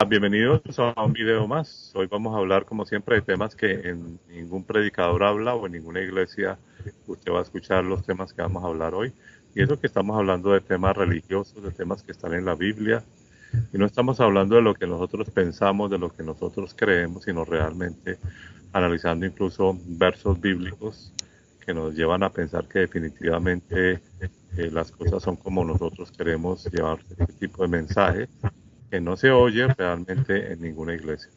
Bienvenidos a un video más. Hoy vamos a hablar, como siempre, de temas que en ningún predicador habla o en ninguna iglesia usted va a escuchar los temas que vamos a hablar hoy. Y eso que estamos hablando de temas religiosos, de temas que están en la Biblia. Y no estamos hablando de lo que nosotros pensamos, de lo que nosotros creemos, sino realmente analizando incluso versos bíblicos que nos llevan a pensar que definitivamente las cosas son como nosotros queremos llevar este tipo de mensaje que no se oye realmente en ninguna iglesia.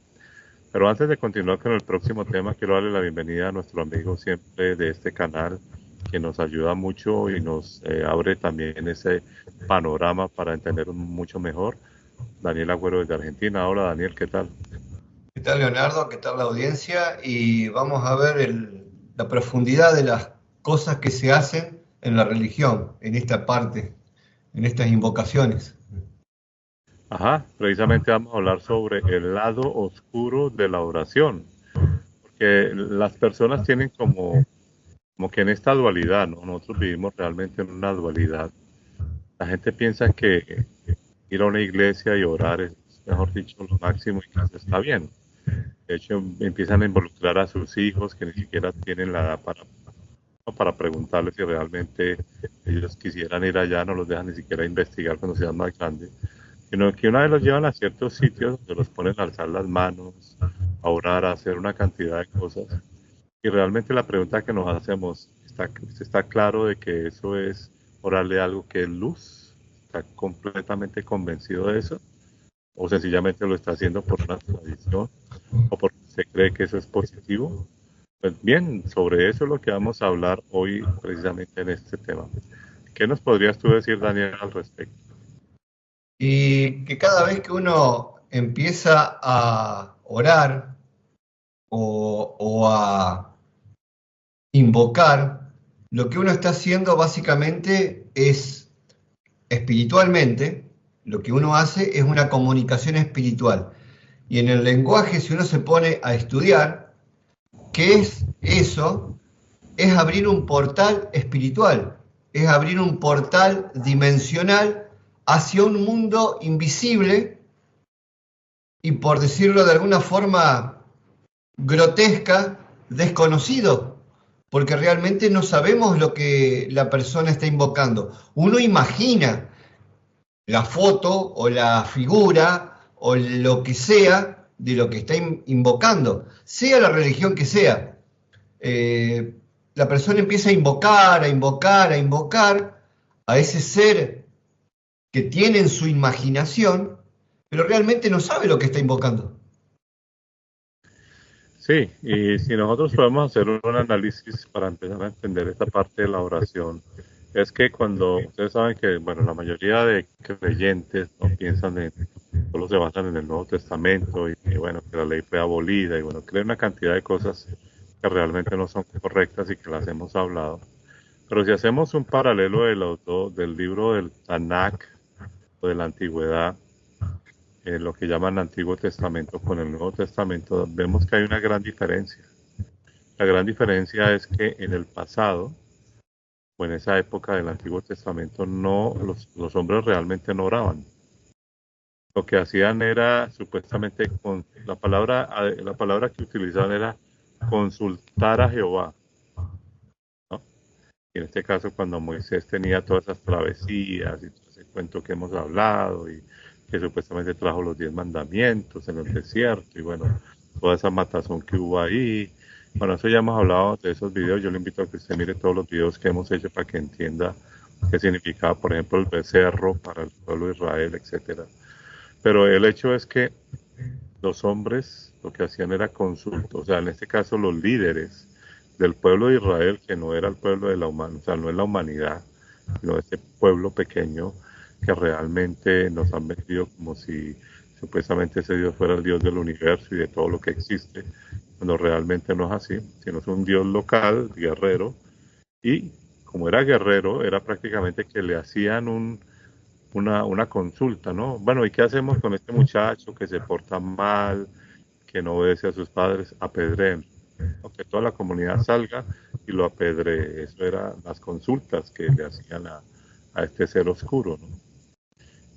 Pero antes de continuar con el próximo tema, quiero darle la bienvenida a nuestro amigo siempre de este canal, que nos ayuda mucho y nos abre también ese panorama para entender mucho mejor. Daniel Agüero desde Argentina. Hola Daniel, ¿qué tal? ¿Qué tal, Leonardo? ¿Qué tal la audiencia? Y vamos a ver la profundidad de las cosas que se hacen en la religión, en esta parte, en estas invocaciones. Ajá, precisamente vamos a hablar sobre el lado oscuro de la oración, porque las personas tienen como que en esta dualidad, ¿no? Nosotros vivimos realmente en una dualidad. La gente piensa que ir a una iglesia y orar es, mejor dicho, lo máximo y que eso está bien. De hecho, empiezan a involucrar a sus hijos que ni siquiera tienen la edad para preguntarles si realmente ellos quisieran ir allá, no los dejan ni siquiera investigar cuando sean más grandes, sino que una vez los llevan a ciertos sitios donde los ponen a alzar las manos, a orar, a hacer una cantidad de cosas. Y realmente la pregunta que nos hacemos, ¿está claro de que eso es orarle algo que es luz? ¿Está completamente convencido de eso? ¿O sencillamente lo está haciendo por una tradición o porque se cree que eso es positivo? Pues bien, sobre eso es lo que vamos a hablar hoy precisamente en este tema. ¿Qué nos podrías tú decir, Daniel, al respecto? Y que cada vez que uno empieza a orar o a invocar, lo que uno está haciendo básicamente es espiritualmente, lo que uno hace es una comunicación espiritual. Y en el lenguaje, si uno se pone a estudiar, ¿qué es eso? Es abrir un portal espiritual, es abrir un portal dimensional hacia un mundo invisible y, por decirlo de alguna forma grotesca, desconocido, porque realmente no sabemos lo que la persona está invocando. Uno imagina la foto o la figura o lo que sea de lo que está invocando, sea la religión que sea. eh, la persona empieza a invocar, a invocar, a invocar a ese ser que tiene en su imaginación, pero realmente no sabe lo que está invocando. Sí, y si nosotros podemos hacer un análisis para empezar a entender esta parte de la oración, es que cuando ustedes saben que, bueno, la mayoría de creyentes no piensan en, solo se basan en el Nuevo Testamento y que, bueno, que la ley fue abolida y, bueno, creen una cantidad de cosas que realmente no son correctas y que las hemos hablado. Pero si hacemos un paralelo de los dos, del libro del Tanakh o de la Antigüedad, lo que llaman Antiguo Testamento con el Nuevo Testamento, vemos que hay una gran diferencia. La gran diferencia es que en el pasado, o en esa época del Antiguo Testamento, no, los hombres realmente no oraban. Lo que hacían era supuestamente, con la palabra que utilizaban era consultar a Jehová, ¿no? Y en este caso, cuando Moisés tenía todas esas travesías y todo ese cuento que hemos hablado, y que supuestamente trajo los 10 mandamientos en el desierto, y bueno, toda esa matazón que hubo ahí. Bueno, eso ya hemos hablado de esos videos. Yo le invito a que usted mire todos los videos que hemos hecho para que entienda qué significaba, por ejemplo, el becerro para el pueblo de Israel, etcétera. Pero el hecho es que los hombres lo que hacían era consulta, o sea, en este caso los líderes del pueblo de Israel, que no era el pueblo de la humanidad, o sea, no es la humanidad, sino este pueblo pequeño que realmente nos han vendido como si supuestamente ese Dios fuera el Dios del universo y de todo lo que existe, cuando realmente no es así, sino es un Dios local, guerrero, y como era guerrero, era prácticamente que le hacían una consulta, ¿no? Bueno, ¿y qué hacemos con este muchacho que se porta mal, que no obedece a sus padres? Apedreen, ¿no? Que toda la comunidad salga y lo apedree. Eso eran las consultas que le hacían a este ser oscuro, ¿no?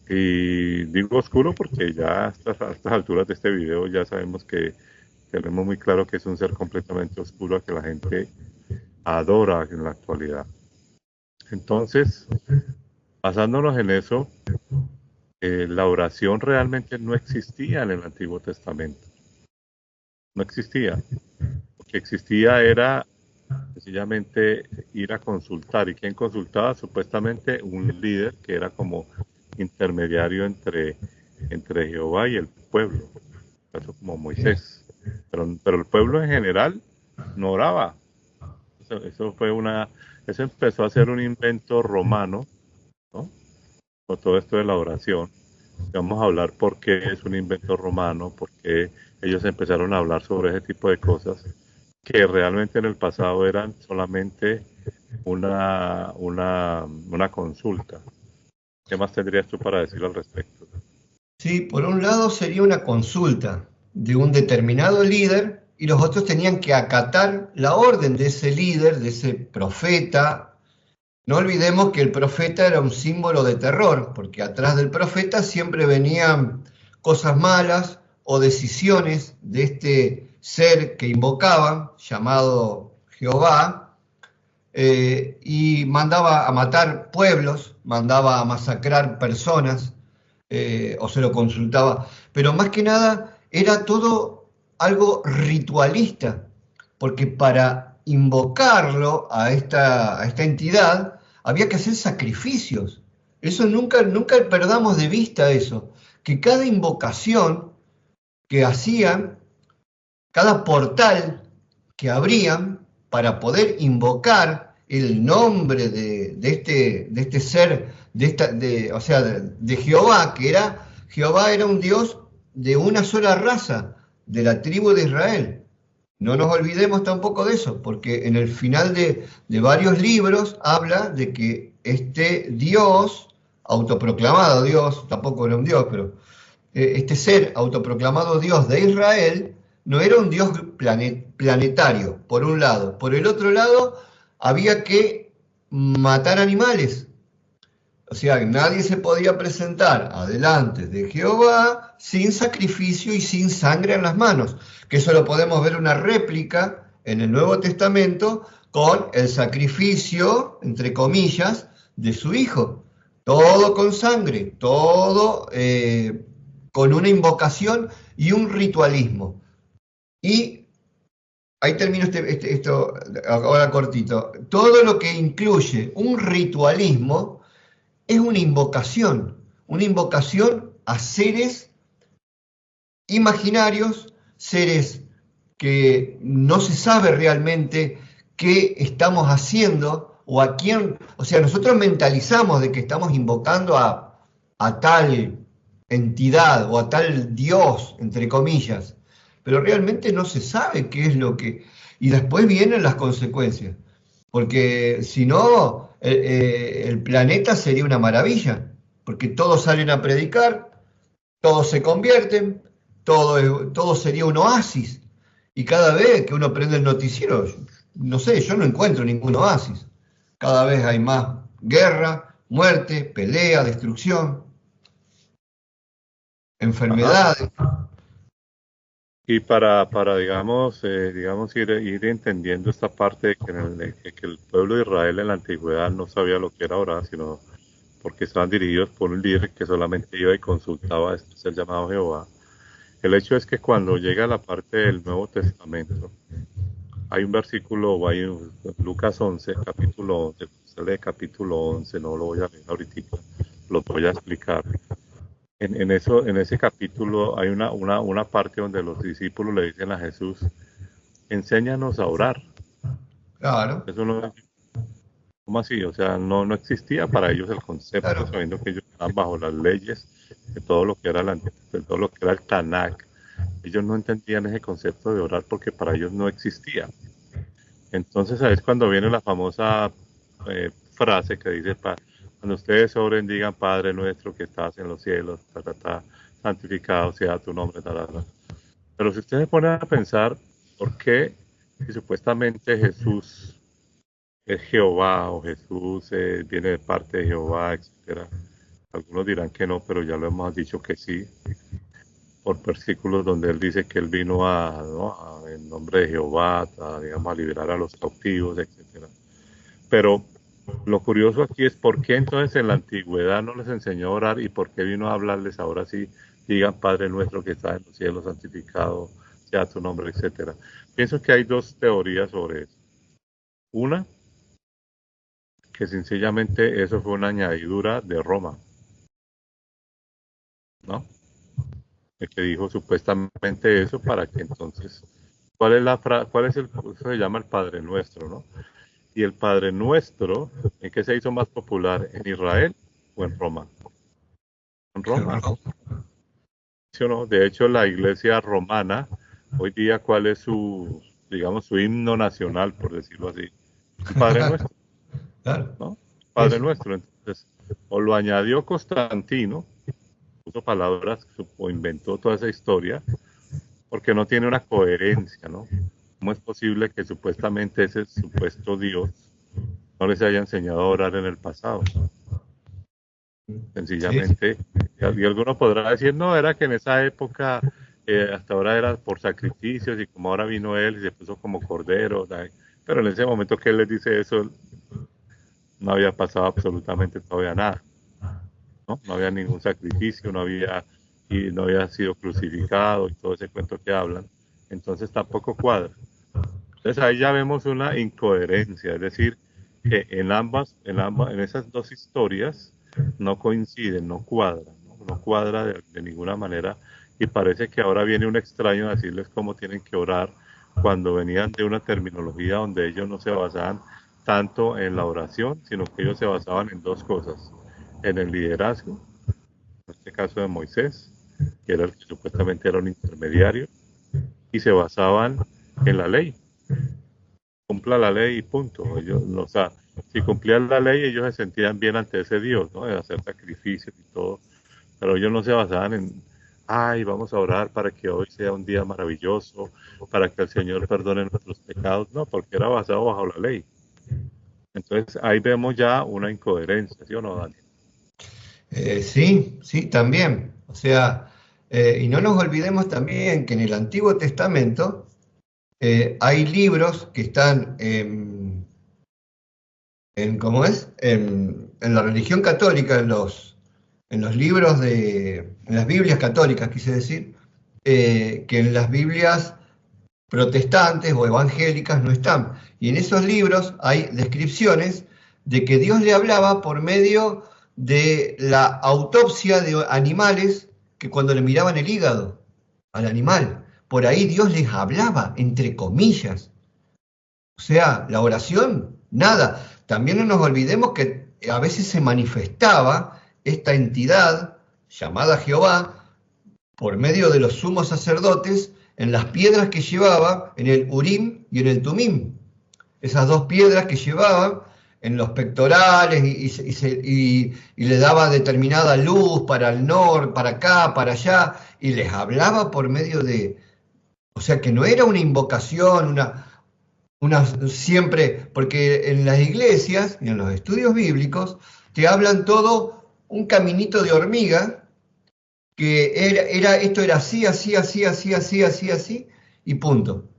Y digo oscuro porque ya a estas alturas de este video ya sabemos que tenemos muy claro que es un ser completamente oscuro a que la gente adora en la actualidad. Entonces, basándonos en eso, la oración realmente no existía en el Antiguo Testamento. No existía. Lo que existía era sencillamente ir a consultar. ¿Y quién consultaba? Supuestamente un líder que era como intermediario entre Jehová y el pueblo. Eso como Moisés. Pero el pueblo en general no oraba. Eso empezó a ser un invento romano, ¿no? Con todo esto de la oración. Vamos a hablar por qué es un invento romano, por qué ellos empezaron a hablar sobre ese tipo de cosas que realmente en el pasado eran solamente una consulta. ¿Qué más tendrías tú para decir al respecto? Sí, por un lado sería una consulta de un determinado líder y los otros tenían que acatar la orden de ese líder, de ese profeta. No olvidemos que el profeta era un símbolo de terror, porque atrás del profeta siempre venían cosas malas o decisiones de este ser que invocaban, llamado Jehová, y mandaba a matar pueblos, mandaba a masacrar personas, o se lo consultaba, pero más que nada era todo algo ritualista, porque para invocarlo a esta entidad había que hacer sacrificios. Eso nunca perdamos de vista eso, que cada invocación que hacían, cada portal que abrían para poder invocar el nombre de este ser, o sea, de Jehová, Jehová era un Dios de una sola raza, de la tribu de Israel. No nos olvidemos tampoco de eso, porque en el final de varios libros habla de que este Dios, autoproclamado Dios, tampoco era un Dios, pero este ser autoproclamado Dios de Israel no era un Dios planetario, por un lado. Por el otro lado, había que matar animales. O sea, nadie se podía presentar adelante de Jehová sin sacrificio y sin sangre en las manos. Que eso lo podemos ver una réplica en el Nuevo Testamento con el sacrificio, entre comillas, de su hijo. Todo con sangre, todo con una invocación y un ritualismo. Y ahí termino esto ahora cortito. Todo lo que incluye un ritualismo es una invocación a seres imaginarios, seres que no se sabe realmente qué estamos haciendo o a quién, o sea, nosotros mentalizamos de que estamos invocando a tal entidad o a tal Dios, entre comillas, pero realmente no se sabe qué es lo que... Y después vienen las consecuencias, porque si no, el planeta sería una maravilla, porque todos salen a predicar, todos se convierten, todo sería un oasis. Y cada vez que uno prende el noticiero, no sé, yo no encuentro ningún oasis. Cada vez hay más guerra, muerte, pelea, destrucción, Ajá. enfermedades. Y digamos ir entendiendo esta parte de que el pueblo de Israel en la antigüedad no sabía lo que era orar, sino porque estaban dirigidos por un líder que solamente iba y consultaba a este ser llamado Jehová. El hecho es que cuando llega la parte del Nuevo Testamento, hay un versículo, Lucas 11, capítulo 11, se lee capítulo 11, no lo voy a leer ahorita, lo voy a explicar. En ese capítulo hay una parte donde los discípulos le dicen a Jesús, enséñanos a orar. Claro, Eso no, ¿cómo así? O sea, no existía para ellos el concepto, claro. sabiendo que ellos estaban bajo las leyes de todo lo que era de todo lo que era el Tanakh. Ellos no entendían ese concepto de orar porque para ellos no existía. Entonces, ¿sabes? Cuando viene la famosa frase que dice, cuando ustedes oren, digan, Padre nuestro que estás en los cielos, santificado sea tu nombre, Pero si ustedes se ponen a pensar, ¿por qué si supuestamente Jesús es Jehová o Jesús viene de parte de Jehová, etcétera? Algunos dirán que no, pero ya lo hemos dicho que sí, por versículos donde él dice que él vino en nombre de Jehová, digamos, a liberar a los cautivos, etcétera. Pero lo curioso aquí es por qué entonces en la antigüedad no les enseñó a orar y por qué vino a hablarles ahora sí, digan Padre nuestro que está en los cielos, santificado sea tu nombre, etcétera. Pienso que hay dos teorías sobre eso. Una, que sencillamente eso fue una añadidura de Roma, ¿no? El que dijo supuestamente eso para que entonces, ¿cuál es eso se llama el Padre Nuestro, ¿no? Y el Padre Nuestro, ¿en qué se hizo más popular? ¿En Israel o en Roma? En Roma. ¿Sí o no? De hecho, la iglesia romana, hoy día, ¿cuál es su, digamos, su himno nacional, por decirlo así? El Padre Nuestro, Claro. ¿no? Padre Nuestro. Entonces, o lo añadió Constantino, puso palabras o inventó toda esa historia, porque no tiene una coherencia, ¿no? ¿Cómo es posible que supuestamente ese supuesto Dios no les haya enseñado a orar en el pasado? Sencillamente, y alguno podrá decir, no, era que en esa época, hasta ahora era por sacrificios y como ahora vino él y se puso como cordero, ¿sabes? Pero en ese momento que él les dice eso, no había pasado absolutamente todavía nada, ¿no? No había ningún sacrificio, no había sido crucificado y todo ese cuento que hablan, entonces tampoco cuadra. Entonces ahí ya vemos una incoherencia, es decir, que en esas dos historias no coinciden, no cuadran, no cuadra de ninguna manera y parece que ahora viene un extraño a decirles cómo tienen que orar cuando venían de una terminología donde ellos no se basaban tanto en la oración, sino que ellos se basaban en dos cosas, en el liderazgo, en este caso de Moisés, que era el que supuestamente era un intermediario, y se basaban en la ley. Cumpla la ley y punto. Ellos, o sea, si cumplían la ley, ellos se sentían bien ante ese Dios, ¿no? De hacer sacrificios y todo. Pero ellos no se basaban en, ay, vamos a orar para que hoy sea un día maravilloso, para que el Señor perdone nuestros pecados. No, porque era basado bajo la ley. Entonces ahí vemos ya una incoherencia, ¿sí o no, Daniel? Sí, sí, también. O sea, y no nos olvidemos también que en el Antiguo Testamento hay libros que están ¿cómo es? En la religión católica, en los libros en las Biblias católicas, quise decir, que en las Biblias protestantes o evangélicas no están. Y en esos libros hay descripciones de que Dios le hablaba por medio de la autopsia de animales que cuando le miraban el hígado al animal, por ahí Dios les hablaba, entre comillas. O sea, la oración, nada. También no nos olvidemos que a veces se manifestaba esta entidad llamada Jehová por medio de los sumos sacerdotes en las piedras que llevaba en el Urim y en el Tumim. Esas dos piedras que llevaba en los pectorales y le daba determinada luz para el norte, para acá, para allá, y les hablaba por medio de... O sea que no era una invocación, siempre, porque en las iglesias y en los estudios bíblicos te hablan todo un caminito de hormiga, que esto era así, así, así, así, así, así, así, y punto.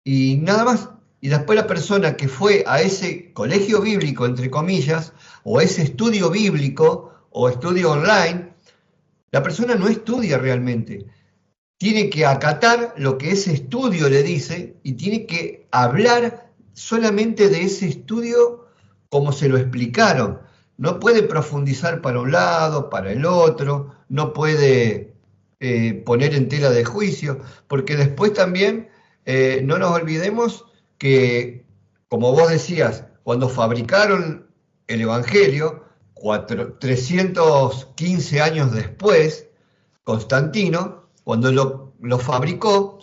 Y nada más. Y después la persona que fue a ese colegio bíblico, entre comillas, o ese estudio bíblico, o estudio online, la persona no estudia realmente. Tiene que acatar lo que ese estudio le dice y tiene que hablar solamente de ese estudio como se lo explicaron. No puede profundizar para un lado, para el otro, no puede poner en tela de juicio, porque después también no nos olvidemos que, como vos decías, cuando fabricaron el Evangelio, 315 años después, Constantino, cuando lo fabricó,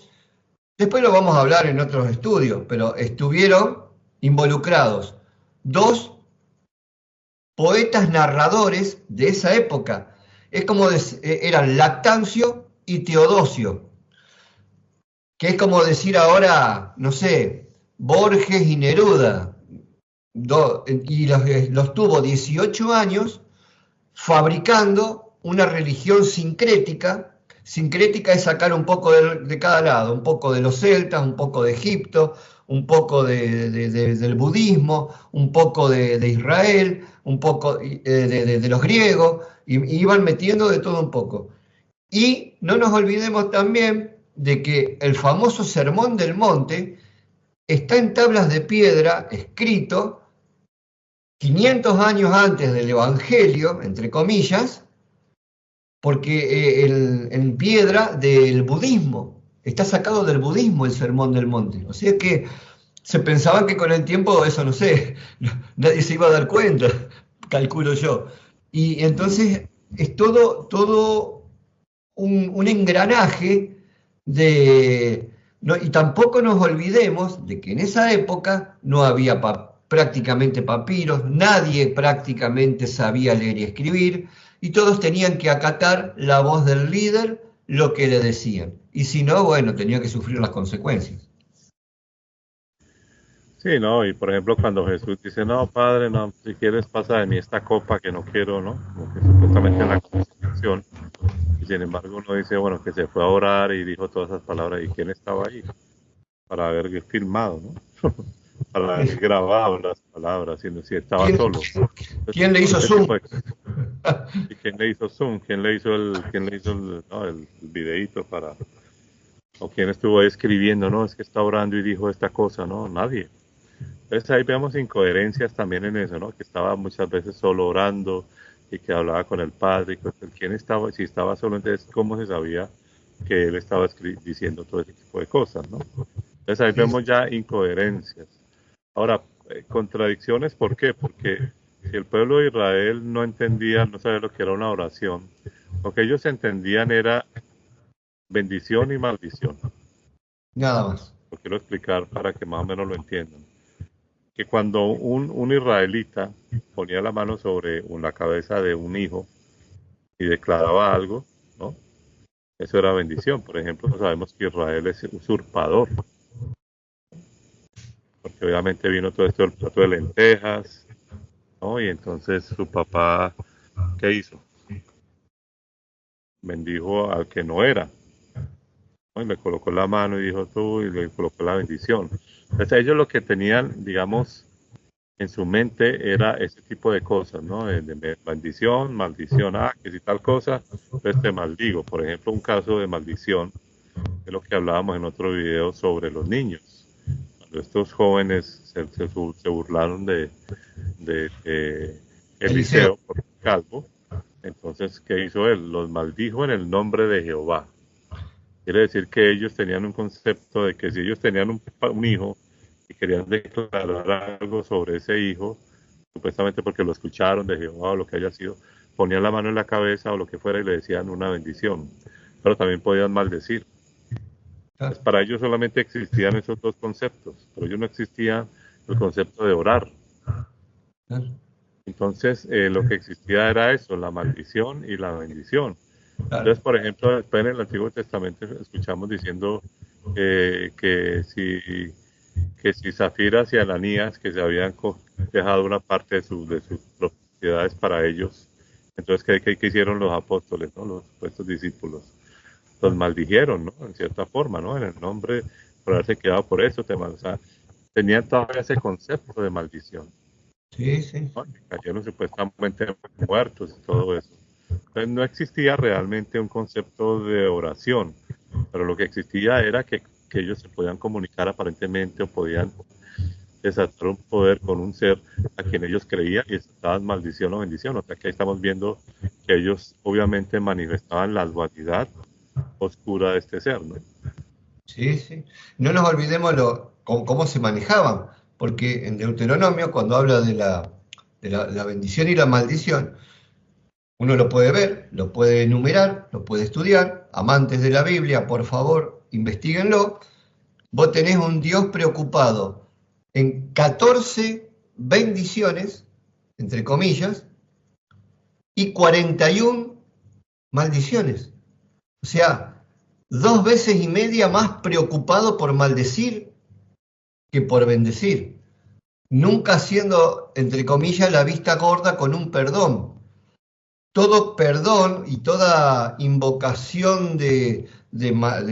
después lo vamos a hablar en otros estudios, pero estuvieron involucrados dos poetas narradores de esa época. Es como eran Lactancio y Teodosio, que es como decir ahora, no sé, Borges y Neruda, y los tuvo 18 años fabricando una religión sincrética. Sincrética es sacar un poco de cada lado, un poco de los celtas, un poco de Egipto, un poco del budismo, un poco de Israel, un poco de los griegos, y iban metiendo de todo un poco. Y no nos olvidemos también de que el famoso Sermón del Monte está en tablas de piedra, escrito 500 años antes del Evangelio, entre comillas, porque en piedra del budismo, está sacado del budismo el Sermón del Monte. O sea que se pensaba que con el tiempo, eso no sé, nadie se iba a dar cuenta, calculo yo. Y entonces es todo un engranaje de... No, y tampoco nos olvidemos de que en esa época no había prácticamente papiros, nadie prácticamente sabía leer y escribir, y todos tenían que acatar la voz del líder, lo que le decían. Y si no, bueno, tenía que sufrir las consecuencias. Sí, ¿no? Y por ejemplo, cuando Jesús dice, no, Padre, no, si quieres pasa de mí esta copa que no quiero, ¿no? Como que supuestamente en la crucifixión. Y sin embargo uno dice, bueno, que se fue a orar y dijo todas esas palabras. ¿Y quién estaba ahí? Para haber filmado, ¿no? Para haber grabado las palabras, si estaba ¿Quién, solo. ¿quién le hizo Ese zoom? tipo de cosas. ¿Y quién le hizo zoom? ¿Quién le hizo no, el videíto para... o quién estuvo ahí escribiendo, no, es que está orando y dijo esta cosa, no, nadie. Entonces ahí vemos incoherencias también en eso, ¿no? Que estaba muchas veces solo orando y que hablaba con el Padre. ¿Quién estaba? Si estaba solo, entonces, ¿cómo se sabía que él estaba diciendo todo ese tipo de cosas, ¿no? Entonces ahí Sí, vemos ya incoherencias. Ahora, contradicciones, ¿por qué? Porque si el pueblo de Israel no entendía, no sabía lo que era una oración, lo que ellos entendían era bendición y maldición. nada más. Lo quiero explicar para que más o menos lo entiendan. Que cuando un israelita ponía la mano sobre la cabeza de un hijo y declaraba algo, ¿no? Eso era bendición. Por ejemplo, sabemos que Israel es usurpador, porque obviamente vino todo esto del plato de lentejas, ¿no? Y entonces su papá, ¿qué hizo? Bendijo al que no era, ¿no? Y le colocó la mano y dijo tú, y le colocó la bendición. Entonces ellos lo que tenían, digamos, en su mente era ese tipo de cosas, ¿no? De bendición, maldición, que si tal cosa, entonces te maldigo. Por ejemplo, un caso de maldición, es lo que hablábamos en otro video sobre los niños. Cuando estos jóvenes se burlaron de Eliseo. Eliseo por calvo, entonces, ¿qué hizo él? Los maldijo en el nombre de Jehová. Quiere decir que ellos tenían un concepto de que si ellos tenían un hijo y querían declarar algo sobre ese hijo, supuestamente porque lo escucharon de Jehová o lo que haya sido, ponían la mano en la cabeza o lo que fuera y le decían una bendición. Pero también podían maldecir. Pues para ellos solamente existían esos dos conceptos, pero ellos no existía el concepto de orar. Entonces, lo que existía era eso, la maldición y la bendición. Claro. Entonces, por ejemplo, después en el Antiguo Testamento escuchamos diciendo que si Zafiras y Ananías, que se habían dejado una parte de sus propiedades para ellos, entonces, ¿qué hicieron los apóstoles, ¿no? Los supuestos discípulos? Los maldijeron, ¿no? En cierta forma, ¿no? En el nombre, por haberse quedado por eso, o sea, tenían todavía ese concepto de maldición, Sí, sí. ¿no? Que cayeron supuestamente muertos y todo eso. Entonces no existía realmente un concepto de oración, pero lo que existía era que ellos se podían comunicar aparentemente o podían desatar un poder con un ser a quien ellos creían y estaban maldición o bendición. O sea que ahí estamos viendo que ellos obviamente manifestaban la dualidad oscura de este ser, ¿no? Sí, sí. No nos olvidemos cómo se manejaban, porque en Deuteronomio, cuando habla de la bendición y la maldición, uno lo puede ver, lo puede enumerar, lo puede estudiar. Amantes de la Biblia, por favor, investiguenlo. Vos tenés un Dios preocupado en 14 bendiciones, entre comillas, y 41 maldiciones. O sea, 2 veces y media más preocupado por maldecir que por bendecir. Nunca haciendo, entre comillas, la vista gorda con un perdón. todo perdón y toda invocación de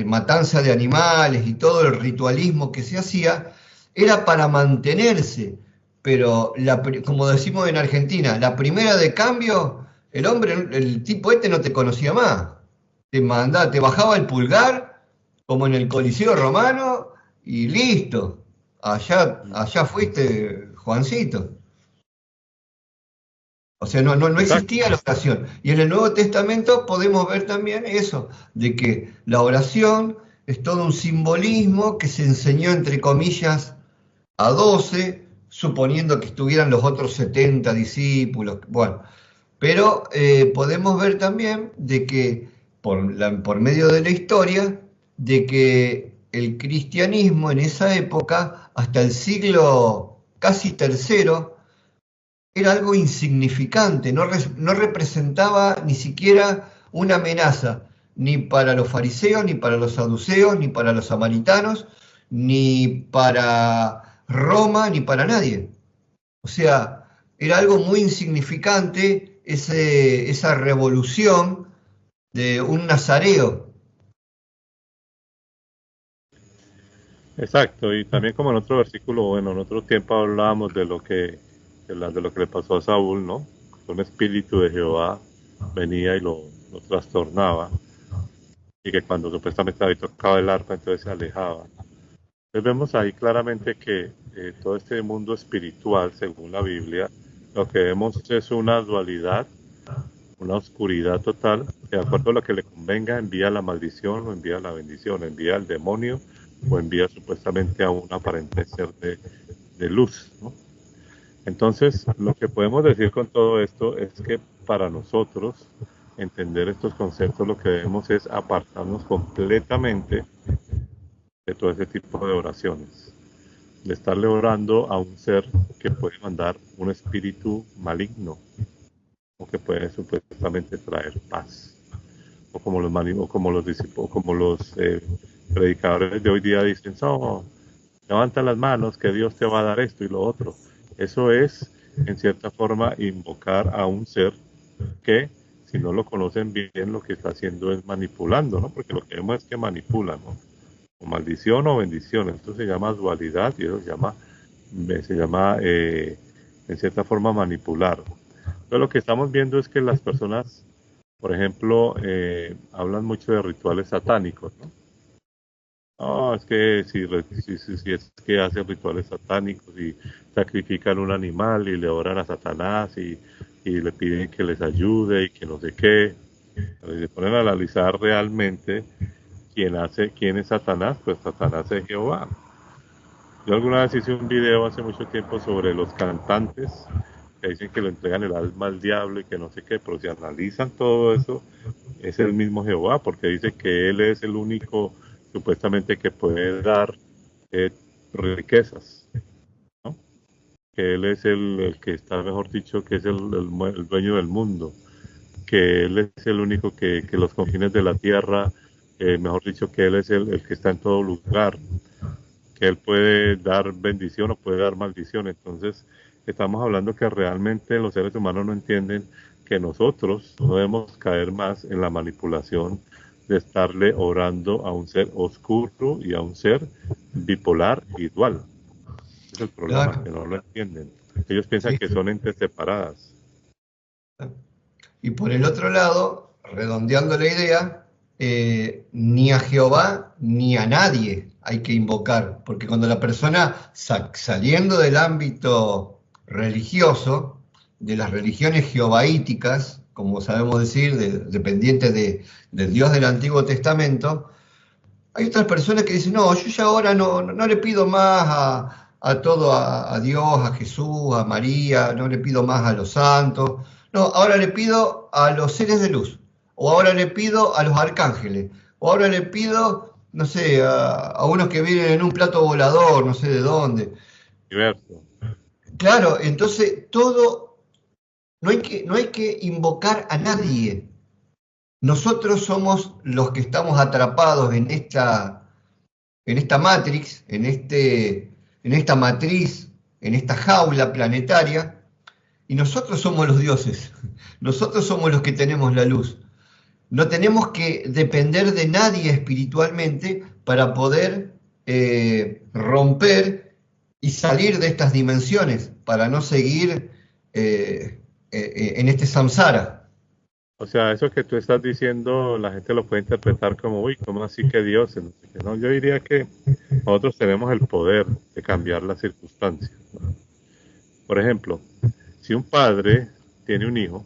matanza de animales y todo el ritualismo que se hacía era para mantenerse. Pero, como decimos en Argentina, la primera de cambio, el hombre, el tipo este no te conocía más. Te bajaba el pulgar, como en el Coliseo Romano, y listo. Allá fuiste, Juancito. O sea, no Exacto, existía la oración. Y en el Nuevo Testamento podemos ver también eso, de que la oración es todo un simbolismo que se enseñó, entre comillas, a 12, suponiendo que estuvieran los otros 70 discípulos. Bueno, pero podemos ver también de que, por medio de la historia, de que el cristianismo en esa época, hasta el siglo casi tercero, era algo insignificante, no representaba ni siquiera una amenaza, ni para los fariseos, ni para los saduceos, ni para los samaritanos, ni para Roma, ni para nadie. O sea, era algo muy insignificante esa revolución de un nazareo. exacto. Y también como en otro versículo, bueno, en otro tiempo hablábamos de lo que le pasó a Saúl, ¿no? Un espíritu de Jehová venía y lo trastornaba, y que cuando supuestamente había tocado el arpa, entonces se alejaba. Entonces vemos ahí claramente que todo este mundo espiritual, según la Biblia, lo que vemos es una dualidad, una oscuridad total, que de acuerdo a lo que le convenga, envía la maldición o envía la bendición, envía al demonio o envía supuestamente a un aparente ser de luz, ¿no? Entonces, lo que podemos decir con todo esto es que para nosotros entender estos conceptos lo que debemos es apartarnos completamente de todo ese tipo de oraciones, de estarle orando a un ser que puede mandar un espíritu maligno o que puede supuestamente traer paz, o como los predicadores de hoy día dicen, no, levanta las manos que Dios te va a dar esto y lo otro. Eso es, en cierta forma, invocar a un ser que, si no lo conocen bien, lo que está haciendo es manipulando, ¿no? Porque lo que vemos es que manipulan, ¿no? O maldición o bendición. Esto se llama dualidad y eso se llama en cierta forma, manipular. Entonces, lo que estamos viendo es que las personas, por ejemplo, hablan mucho de rituales satánicos, ¿no? No, es que si es que hacen rituales satánicos y sacrifican un animal y le oran a Satanás y le piden que les ayude y que no sé qué. Pero si se ponen a analizar realmente quién es Satanás, pues Satanás es Jehová. Yo alguna vez hice un video hace mucho tiempo sobre los cantantes que dicen que le entregan el alma al diablo y que no sé qué, pero si analizan todo eso, es el mismo Jehová, porque dice que Él es el único supuestamente que puede dar riquezas, ¿no? Que Él es el que está, mejor dicho, que es el dueño del mundo, que Él es el único que los confines de la tierra, mejor dicho, que Él es el que está en todo lugar, que Él puede dar bendición o puede dar maldición. Entonces, estamos hablando que realmente los seres humanos no entienden que nosotros no debemos caer más en la manipulación de estarle orando a un ser oscuro y a un ser bipolar y dual. Ese es el problema, Claro, que no lo entienden. Ellos piensan sí, que sí. son entes separadas. Y por el otro lado, redondeando la idea, ni a Jehová ni a nadie hay que invocar, porque cuando la persona, saliendo del ámbito religioso, de las religiones jehovaíticas, como sabemos decir, dependientes del Dios del Antiguo Testamento, hay otras personas que dicen, no, yo ya ahora no le pido más a Dios, a Jesús, a María, no le pido más a los santos, no, ahora le pido a los seres de luz, o ahora le pido a los arcángeles, o ahora le pido, no sé, a unos que vienen en un plato volador, no sé de dónde. Diverso. Claro, entonces no hay que invocar a nadie. Nosotros somos los que estamos atrapados en esta matrix, en esta matriz, en esta jaula planetaria, y nosotros somos los dioses, nosotros somos los que tenemos la luz. No tenemos que depender de nadie espiritualmente para poder romper y salir de estas dimensiones, para no seguir en este samsara. O sea, eso que tú estás diciendo, la gente lo puede interpretar como, uy, ¿cómo así que Dios? No sé qué, no, yo diría que nosotros tenemos el poder de cambiar las circunstancias, ¿no? Por ejemplo, si un padre tiene un hijo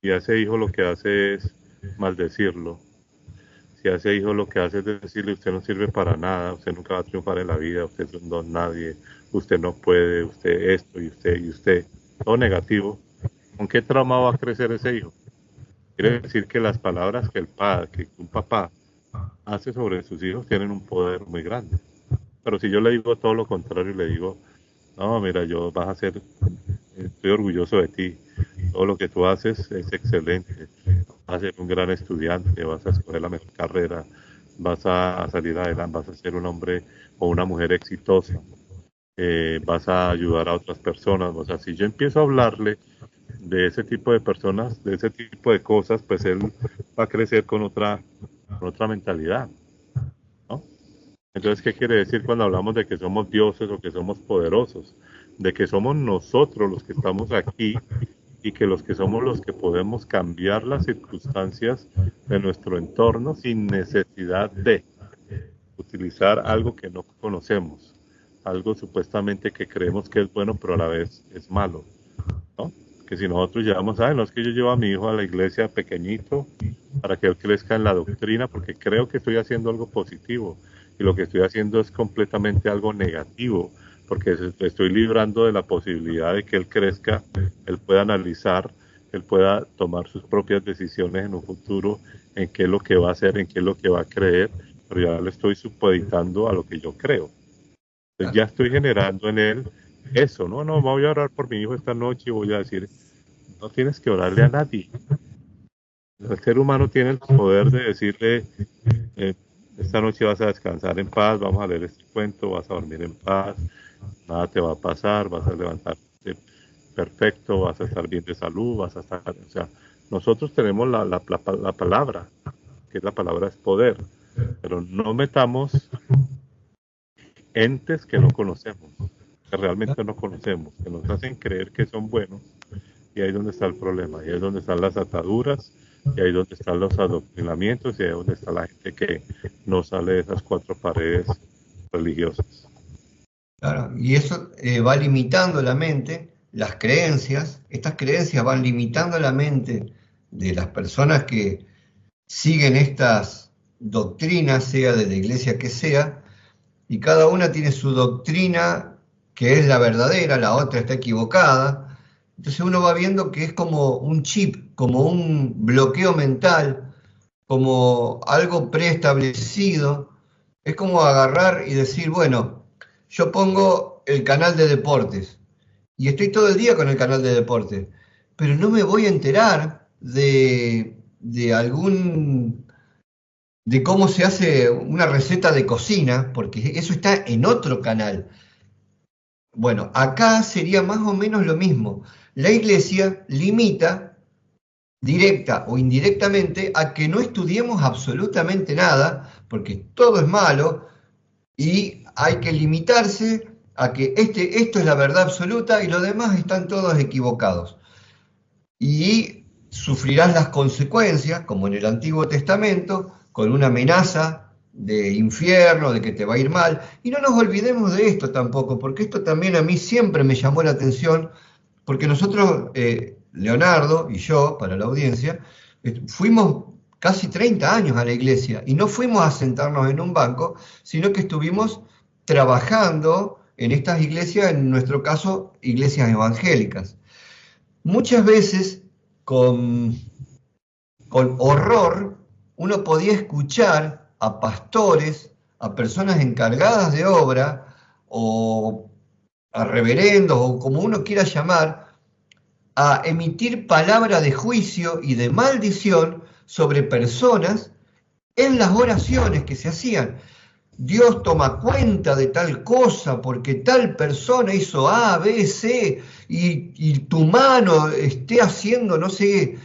y a ese hijo lo que hace es maldecirlo, si a ese hijo lo que hace es decirle, usted no sirve para nada, usted nunca va a triunfar en la vida, usted es un don nadie, usted no puede, usted esto y usted, todo negativo, ¿con qué trauma va a crecer ese hijo? Quiere decir que las palabras que el padre, que un papá hace sobre sus hijos tienen un poder muy grande. Pero si yo le digo todo lo contrario, le digo, no, mira, yo vas a ser, estoy orgulloso de ti, todo lo que tú haces es excelente, vas a ser un gran estudiante, vas a escoger la mejor carrera, vas a salir adelante, vas a ser un hombre o una mujer exitosa, vas a ayudar a otras personas. O sea, si yo empiezo a hablarle de ese tipo de personas, de ese tipo de cosas, pues él va a crecer con otra mentalidad, ¿no? Entonces, ¿qué quiere decir cuando hablamos de que somos dioses o que somos poderosos? De que somos nosotros los que estamos aquí y que los que somos los que podemos cambiar las circunstancias de nuestro entorno sin necesidad de utilizar algo que no conocemos, algo supuestamente que creemos que es bueno, pero a la vez es malo, ¿no? Que si nosotros llevamos, no es que yo llevo a mi hijo a la iglesia pequeñito para que él crezca en la doctrina, porque creo que estoy haciendo algo positivo, y lo que estoy haciendo es completamente algo negativo, porque estoy librando de la posibilidad de que él crezca, él pueda analizar, él pueda tomar sus propias decisiones en un futuro, en qué es lo que va a hacer, en qué es lo que va a creer, pero ya le estoy supeditando a lo que yo creo. Entonces ya estoy generando en él eso, no, voy a orar por mi hijo esta noche y voy a decir, no tienes que orarle a nadie. El ser humano tiene el poder de decirle, esta noche vas a descansar en paz, vamos a leer este cuento, vas a dormir en paz, nada te va a pasar, vas a levantarte perfecto, vas a estar bien de salud, vas a estar, o sea, nosotros tenemos la palabra, que la palabra es poder, pero no metamos entes que no conocemos, que realmente no conocemos, que nos hacen creer que son buenos, y ahí es donde está el problema, ahí es donde están las ataduras, y ahí es donde están los adoctrinamientos, y ahí es donde está la gente que no sale de esas cuatro paredes religiosas. Claro, y eso va limitando la mente, las creencias, estas creencias van limitando la mente de las personas que siguen estas doctrinas, sea de la iglesia que sea, y cada una tiene su doctrina que es la verdadera, la otra está equivocada. Entonces uno va viendo que es como un chip, como un bloqueo mental, como algo preestablecido. Es como agarrar y decir, bueno, yo pongo el canal de deportes y estoy todo el día con el canal de deportes, pero no me voy a enterar de cómo se hace una receta de cocina, porque eso está en otro canal. Bueno, acá sería más o menos lo mismo. La iglesia limita directa o indirectamente a que no estudiemos absolutamente nada, porque todo es malo y hay que limitarse a que esto es la verdad absoluta y los demás están todos equivocados. Y sufrirás las consecuencias, como en el Antiguo Testamento, con una amenaza de infierno, de que te va a ir mal. Y no nos olvidemos de esto tampoco, porque esto también a mí siempre me llamó la atención, porque nosotros, Leonardo y yo, para la audiencia, fuimos casi 30 años a la iglesia y no fuimos a sentarnos en un banco, sino que estuvimos trabajando en estas iglesias, en nuestro caso, iglesias evangélicas. Muchas veces con horror uno podía escuchar a pastores, a personas encargadas de obra o a reverendos o como uno quiera llamar, a emitir palabra de juicio y de maldición sobre personas en las oraciones que se hacían. Dios toma cuenta de tal cosa porque tal persona hizo A, B, C y tu mano esté haciendo, no sé,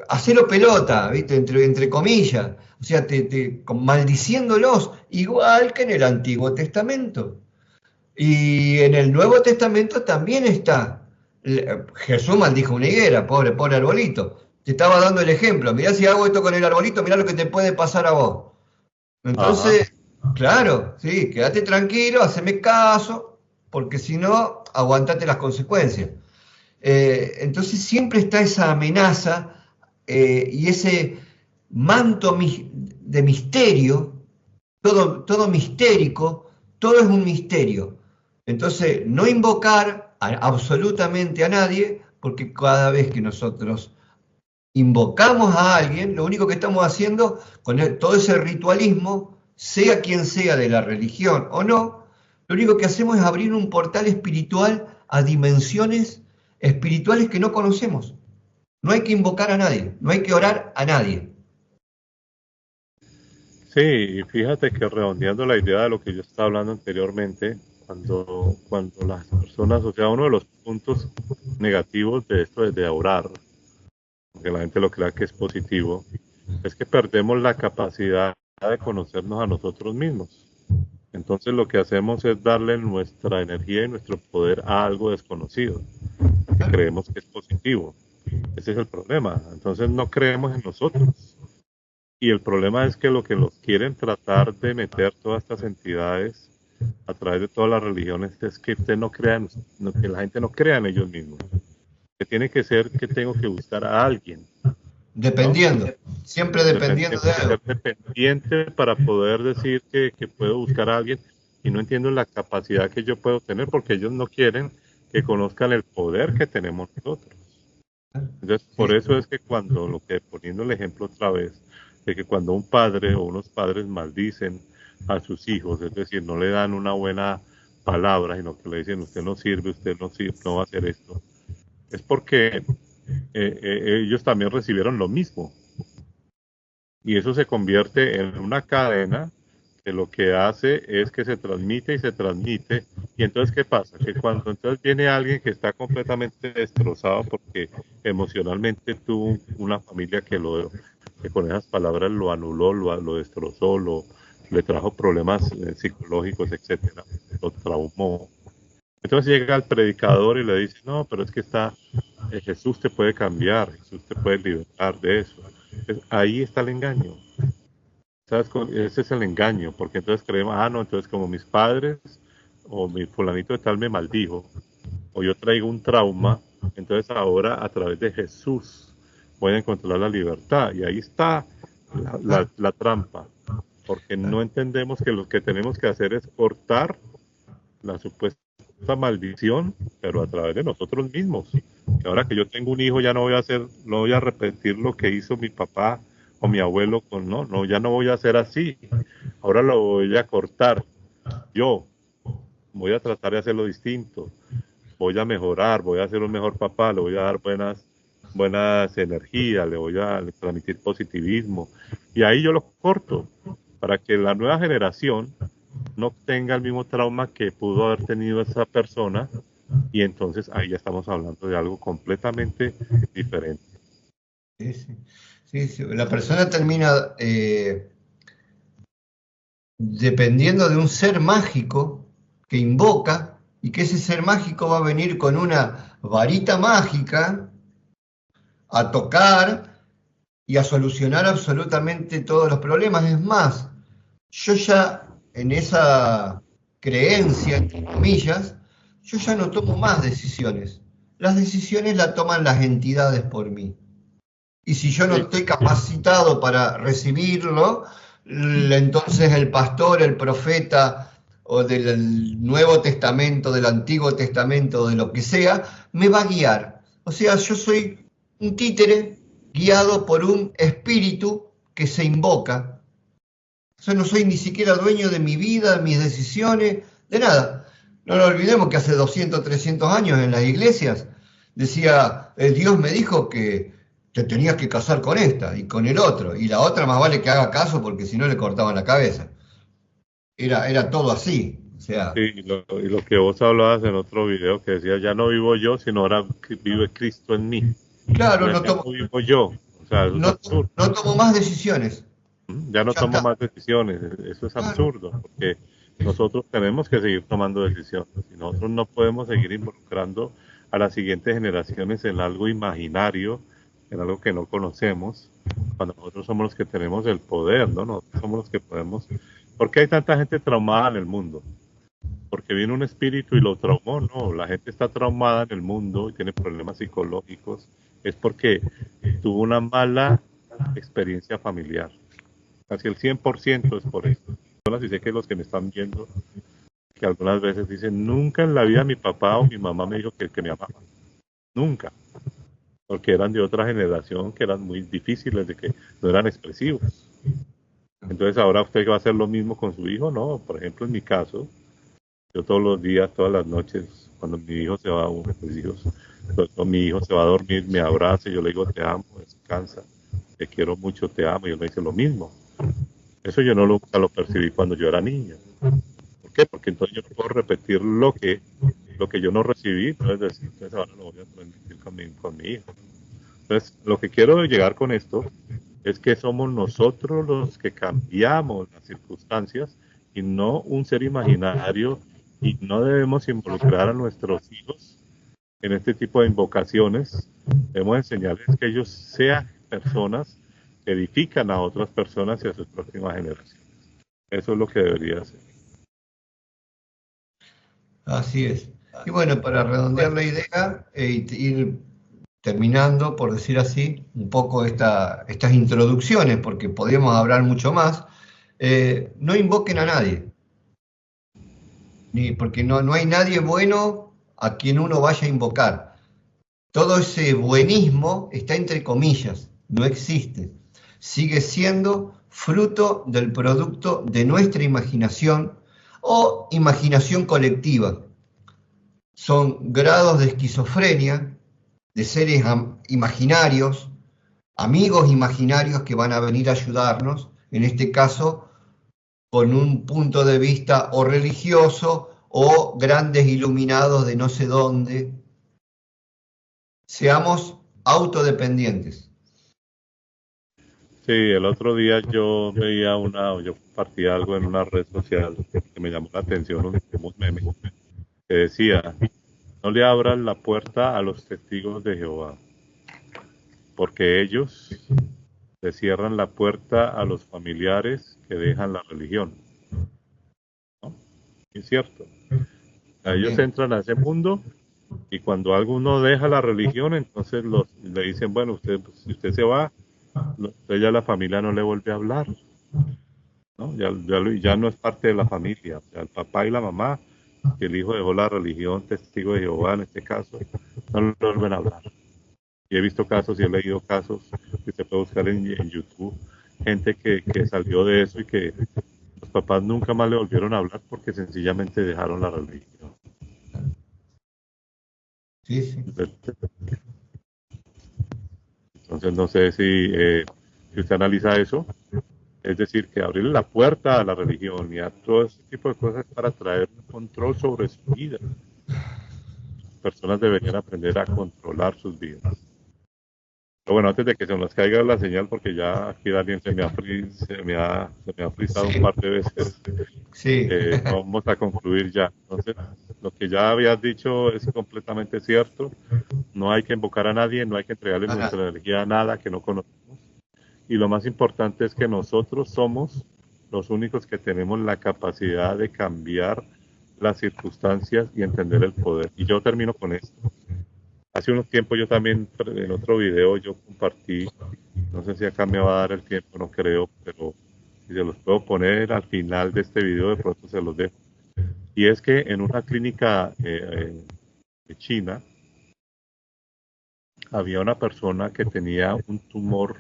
hacelo pelota, ¿viste? Entre comillas. O sea, maldiciéndolos, igual que en el Antiguo Testamento. Y en el Nuevo Testamento también está. Jesús maldijo una higuera, pobre arbolito. Te estaba dando el ejemplo. Mirá si hago esto con el arbolito, mirá lo que te puede pasar a vos. Ajá. Entonces, claro, sí, quédate tranquilo, haceme caso, porque si no, aguantate las consecuencias. Entonces siempre está esa amenaza y ese manto de misterio, todo mistérico, todo es un misterio. Entonces, no invocar absolutamente a nadie, porque cada vez que nosotros invocamos a alguien, lo único que estamos haciendo con todo ese ritualismo, sea quien sea de la religión o no, lo único que hacemos es abrir un portal espiritual a dimensiones espirituales que no conocemos. No hay que invocar a nadie, no hay que orar a nadie. Sí, y fíjate que redondeando la idea de lo que yo estaba hablando anteriormente, cuando las personas, o sea, uno de los puntos negativos de esto es de orar, porque la gente lo crea que es positivo, es que perdemos la capacidad de conocernos a nosotros mismos. Entonces lo que hacemos es darle nuestra energía y nuestro poder a algo desconocido, que creemos que es positivo. Ese es el problema. Entonces no creemos en nosotros. Y el problema es que lo que nos quieren tratar de meter todas estas entidades a través de todas las religiones es que usted no crean, que la gente no crea en ellos mismos. Que tiene que ser que tengo que buscar a alguien, ¿no? Dependiendo, siempre dependiendo Tengo de que algo. ser dependiente para poder decir que puedo buscar a alguien y no entiendo la capacidad que yo puedo tener porque ellos no quieren que conozcan el poder que tenemos nosotros. Entonces, por Sí, eso es que cuando, lo que poniendo el ejemplo otra vez, de que cuando un padre o unos padres maldicen a sus hijos, es decir, no le dan una buena palabra, sino que le dicen, usted no sirve, usted no sirve, no va a hacer esto, es porque ellos también recibieron lo mismo. Y eso se convierte en una cadena que lo que hace es que se transmite y se transmite. Y entonces, ¿qué pasa? Que cuando entonces viene alguien que está completamente destrozado porque emocionalmente tuvo una familia que con esas palabras lo anuló, lo destrozó, le trajo problemas psicológicos, etcétera, lo traumó. Entonces llega el predicador y le dice, no, pero es que Jesús te puede cambiar, Jesús te puede liberar de eso. Ahí está el engaño. ¿Sabes? Ese es el engaño, porque entonces creemos, no, entonces como mis padres o mi fulanito de tal me maldijo, o yo traigo un trauma, entonces ahora a través de Jesús voy a encontrar la libertad. Y ahí está claro. la trampa, porque no entendemos que lo que tenemos que hacer es cortar la supuesta maldición, pero a través de nosotros mismos. Que ahora que yo tengo un hijo ya no voy a repetir lo que hizo mi papá o mi abuelo no, ya no voy a hacer así. Ahora lo voy a cortar. Yo voy a tratar de hacerlo distinto. Voy a mejorar, voy a ser un mejor papá, le voy a dar buenas energías, le voy a transmitir positivismo. Y ahí yo lo corto para que la nueva generación no tenga el mismo trauma que pudo haber tenido esa persona y entonces ahí ya estamos hablando de algo completamente diferente. Sí, sí. Sí, sí. La persona termina dependiendo de un ser mágico que invoca y que ese ser mágico va a venir con una varita mágica a tocar y a solucionar absolutamente todos los problemas. Es más, yo ya en esa creencia, entre comillas, yo ya no tomo más decisiones. Las decisiones las toman las entidades por mí. Y si yo no Sí, estoy capacitado para recibirlo, entonces el pastor, el profeta o del Nuevo Testamento, del Antiguo Testamento, de lo que sea, me va a guiar. O sea, yo soy un títere guiado por un espíritu que se invoca. Yo no soy ni siquiera dueño de mi vida, de mis decisiones, de nada. No nos olvidemos que hace 200, 300 años en las iglesias decía, el Dios me dijo que te tenías que casar con esta y con el otro, y la otra más vale que haga caso porque si no le cortaban la cabeza. era todo así. O sea, Sí, y lo que vos hablabas en otro video que decía, ya no vivo yo, sino ahora vive Cristo en mí. O claro, sea, ya no vivo yo. O sea, eso es absurdo. no tomo más decisiones. Ya no Ya tomo está. más decisiones. Eso es Claro. absurdo, porque nosotros tenemos que seguir tomando decisiones. Y nosotros no podemos seguir involucrando a las siguientes generaciones en algo imaginario, en algo que no conocemos, cuando nosotros somos los que tenemos el poder, ¿no? Nosotros somos los que podemos. ¿Por qué hay tanta gente traumada en el mundo? Porque vino un espíritu y lo traumó. No, la gente está traumada en el mundo y tiene problemas psicológicos. Es porque tuvo una mala experiencia familiar. Casi el 100% es por eso. Y sé que los que me están viendo, que algunas veces dicen, nunca en la vida mi papá o mi mamá me dijo que me amaba. Nunca. Porque eran de otra generación que eran muy difíciles, de que no eran expresivos. Entonces ahora usted va a hacer lo mismo con su hijo, ¿no? Por ejemplo, en mi caso, yo todos los días, todas las noches, cuando mi hijo se va, mis hijos, cuando mi hijo se va a dormir, me abraza y yo le digo, te amo, descansa, te quiero mucho, te amo, y él me dice lo mismo. Eso yo no lo percibí cuando yo era niño. ¿Por qué? Porque entonces yo no puedo repetir lo que yo no recibí, entonces ahora lo voy a transmitir con mi hijo. Entonces, lo que quiero llegar con esto es que somos nosotros los que cambiamos las circunstancias y no un ser imaginario, y no debemos involucrar a nuestros hijos en este tipo de invocaciones. Debemos enseñarles que ellos sean personas que edifican a otras personas y a sus próximas generaciones. Eso es lo que debería hacer. Así es. Y bueno, para redondear la idea ir terminando, por decir así, un poco estas introducciones, porque podríamos hablar mucho más, no invoquen a nadie, porque no hay nadie bueno a quien uno vaya a invocar. Todo ese buenismo está entre comillas, no existe. Sigue siendo fruto del producto de nuestra imaginación o imaginación colectiva. Son grados de esquizofrenia, de seres imaginarios, amigos imaginarios que van a venir a ayudarnos, en este caso con un punto de vista o religioso o grandes iluminados de no sé dónde. Seamos autodependientes. Sí, el otro día yo compartí algo en una red social que me llamó la atención, un meme, que decía, no le abran la puerta a los testigos de Jehová, porque ellos le cierran la puerta a los familiares que dejan la religión, ¿no? Es cierto. Ellos También. entran a ese mundo y cuando alguno deja la religión, entonces le dicen, bueno, si usted se va, usted ya la familia no le vuelve a hablar, ¿no? Ya no es parte de la familia. O sea, el papá y la mamá, que el hijo dejó la religión, testigo de Jehová en este caso, no le vuelven a hablar. Y he visto casos y he leído casos que se puede buscar en YouTube, gente que salió de eso y que los papás nunca más le volvieron a hablar porque sencillamente dejaron la religión. Sí, sí. Entonces no sé si usted analiza eso, es decir, que abrirle la puerta a la religión y a todo ese tipo de cosas para traer un control sobre su vida. Las personas deberían aprender a controlar sus vidas. Pero bueno, antes de que se nos caiga la señal, porque ya aquí Daniel se me ha frizado un Sí, par de veces, sí. vamos a concluir ya. Entonces, lo que ya habías dicho es completamente cierto. No hay que invocar a nadie, no hay que entregarle Ajá. nuestra energía a nada que no conocemos. Y lo más importante es que nosotros somos los únicos que tenemos la capacidad de cambiar las circunstancias y entender el poder. Y yo termino con esto. Hace unos tiempos yo también, en otro video, yo compartí, no sé si acá me va a dar el tiempo, no creo, pero si se los puedo poner al final de este video, de pronto se los dejo. Y es que en una clínica de China había una persona que tenía un tumor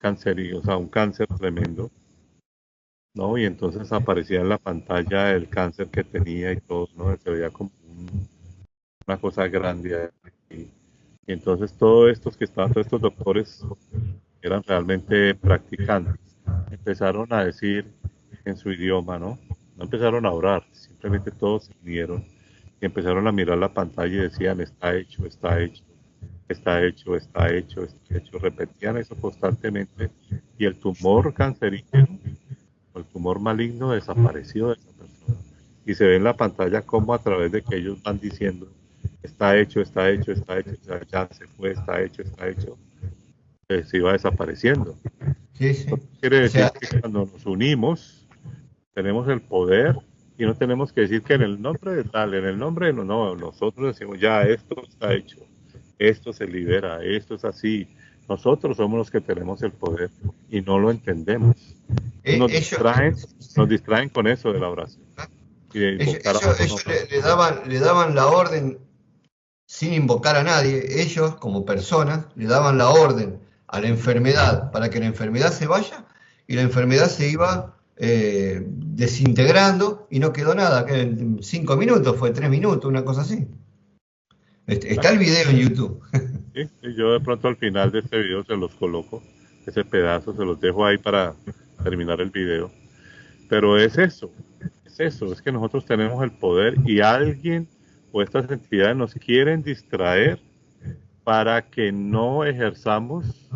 cancerígeno, o sea, un cáncer tremendo, ¿no? Y entonces aparecía en la pantalla el cáncer que tenía y todo, ¿no? Se veía como una cosa grande ahí. Y entonces todos estos doctores eran realmente practicantes. Empezaron a decir, en su idioma, ¿no? No empezaron a orar, simplemente todos se unieron y empezaron a mirar la pantalla y decían, está hecho, está hecho, está hecho, está hecho, está hecho. Repetían eso constantemente y el tumor cancerígeno, el tumor maligno desapareció de esa persona. Y se ve en la pantalla cómo a través de que ellos van diciendo, está hecho, está hecho, está hecho, ya se fue, está hecho, se iba desapareciendo. Sí, sí. Quiere O decir sea, que cuando nos unimos, tenemos el poder y no tenemos que decir que en el nombre de tal, en el nombre de no, nosotros decimos ya esto está hecho, esto se libera, esto es así. Nosotros somos los que tenemos el poder y no lo entendemos. ellos, Nos distraen con eso de la oración y de invocar a otro ellos nombre. le daban la orden sin invocar a nadie. Ellos, como personas, le daban la orden a la enfermedad para que la enfermedad se vaya y la enfermedad se iba desintegrando y no quedó nada. Que en 5 minutos, fue 3 minutos, una cosa así. Está el video en YouTube. Sí, y yo de pronto al final de este video se los coloco, ese pedazo se los dejo ahí para terminar el video. Pero es eso, es que nosotros tenemos el poder y alguien o estas entidades nos quieren distraer para que no ejerzamos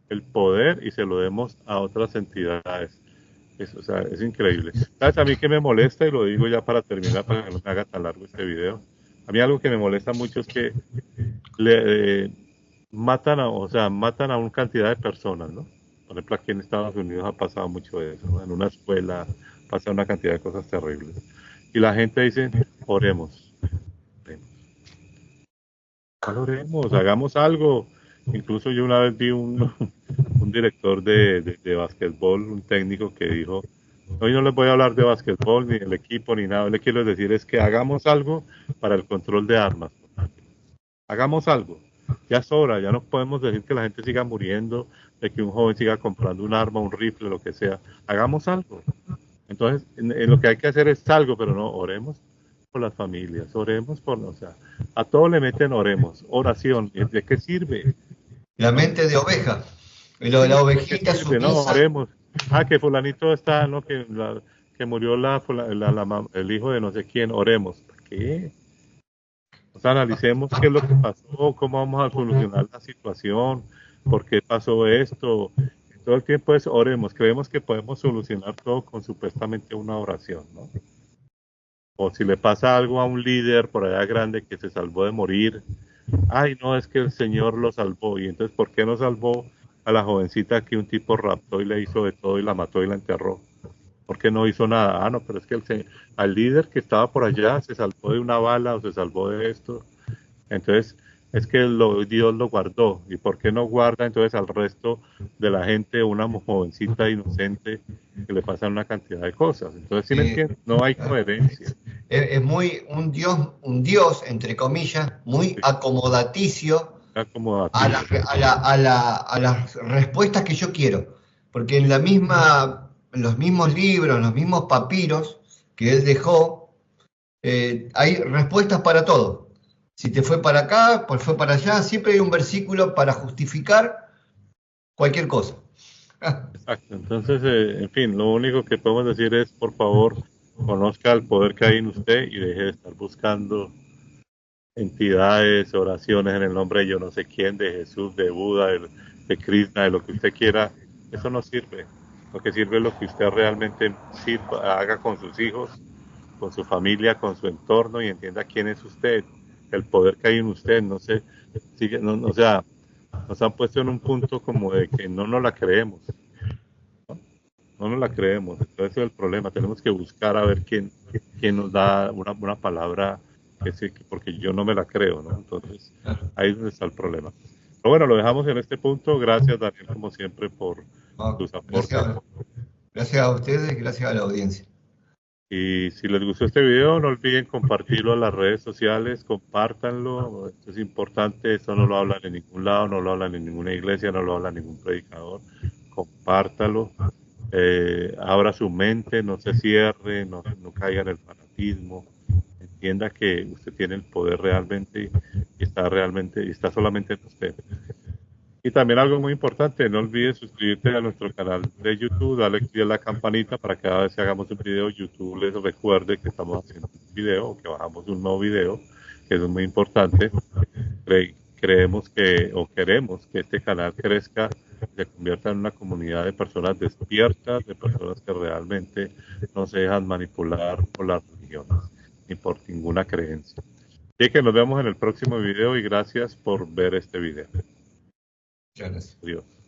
el poder y se lo demos a otras entidades. O sea, es increíble. ¿Sabes? A mí que me molesta, y lo digo ya para terminar, para que no me haga tan largo este video. A mí algo que me molesta mucho es que le o sea, matan a una cantidad de personas, ¿no? Por ejemplo, aquí en Estados Unidos ha pasado mucho eso, ¿no? En una escuela pasa una cantidad de cosas terribles. Y la gente dice, oremos, oremos. ¿Cuál oremos? Hagamos algo. Incluso yo una vez vi un director de básquetbol, un técnico que dijo, hoy no les voy a hablar de básquetbol, ni del equipo, ni nada. Le quiero decir es que hagamos algo para el control de armas. Hagamos algo. Ya es hora, ya no podemos decir que la gente siga muriendo, de que un joven siga comprando un arma, un rifle, lo que sea. Hagamos algo. Entonces, en lo que hay que hacer es algo, pero no, oremos por las familias, oremos por, o sea, a todo le meten oremos, oración, ¿de qué sirve? La ¿No? mente de oveja. Sí, La ¿de qué ovejita sirve? No, sumisa. oremos. Ah, que fulanito está, ¿no? Que murió el hijo de no sé quién, oremos. ¿Para qué? O sea, analicemos qué es lo que pasó, cómo vamos a solucionar la situación, por qué pasó esto. Todo el tiempo es oremos, creemos que podemos solucionar todo con supuestamente una oración, ¿no? O si le pasa algo a un líder por allá grande que se salvó de morir, ay, no, es que el Señor lo salvó. Y entonces, ¿por qué no salvó a la jovencita que un tipo raptó y le hizo de todo y la mató y la enterró? ¿Por qué no hizo nada? Ah, no, pero es que al líder que estaba por allá se salvó de una bala o se salvó de esto. Entonces, es que Dios lo guardó. ¿Y por qué no guarda entonces al resto de la gente, una jovencita inocente que le pasan una cantidad de cosas? Entonces, ¿sí me eh, entiendes? No hay coherencia. es muy un dios, entre comillas, muy Sí, acomodaticio acomodaticio. a las respuestas que yo quiero. Porque en los mismos libros, en los mismos papiros que él dejó, hay respuestas para todo. Si te fue para acá, pues fue para allá, siempre hay un versículo para justificar cualquier cosa. Exacto. Entonces, en fin, lo único que podemos decir es, por favor, conozca el poder que hay en usted y deje de estar buscando entidades, oraciones en el nombre de yo no sé quién, de Jesús, de Buda, de Krishna, de lo que usted quiera. Eso no sirve. Lo que sirve es lo que usted realmente haga con sus hijos, con su familia, con su entorno y entienda quién es usted, el poder que hay en usted. No sé, sigue, no, o sea, nos han puesto en un punto como de que no nos la creemos. No nos la creemos. Entonces ese es el problema. Tenemos que buscar a ver quién nos da una palabra que sí, porque yo no me la creo, ¿no? Entonces ahí es donde está el problema. Pero bueno, lo dejamos en este punto. Gracias, Daniel, como siempre, por tus aportes. Gracias a ustedes, gracias a la audiencia. Y si les gustó este video, no olviden compartirlo en las redes sociales, compártanlo. Esto es importante, esto no lo hablan en ningún lado, no lo hablan en ninguna iglesia, no lo habla ningún predicador. Compártalo. Abra su mente, no se cierre, no caiga en el fanatismo, entienda que usted tiene el poder realmente y está solamente en usted. Y también algo muy importante, no olvides suscribirte a nuestro canal de YouTube, dale click a la campanita para que cada vez que hagamos un video, YouTube les recuerde que estamos haciendo un video o que bajamos un nuevo video, que eso es muy importante. Creemos que o queremos que este canal crezca y se convierta en una comunidad de personas despiertas, de personas que realmente no se dejan manipular por las religiones ni por ninguna creencia. Así que nos vemos en el próximo video y gracias por ver este video. Muchas gracias. Adiós.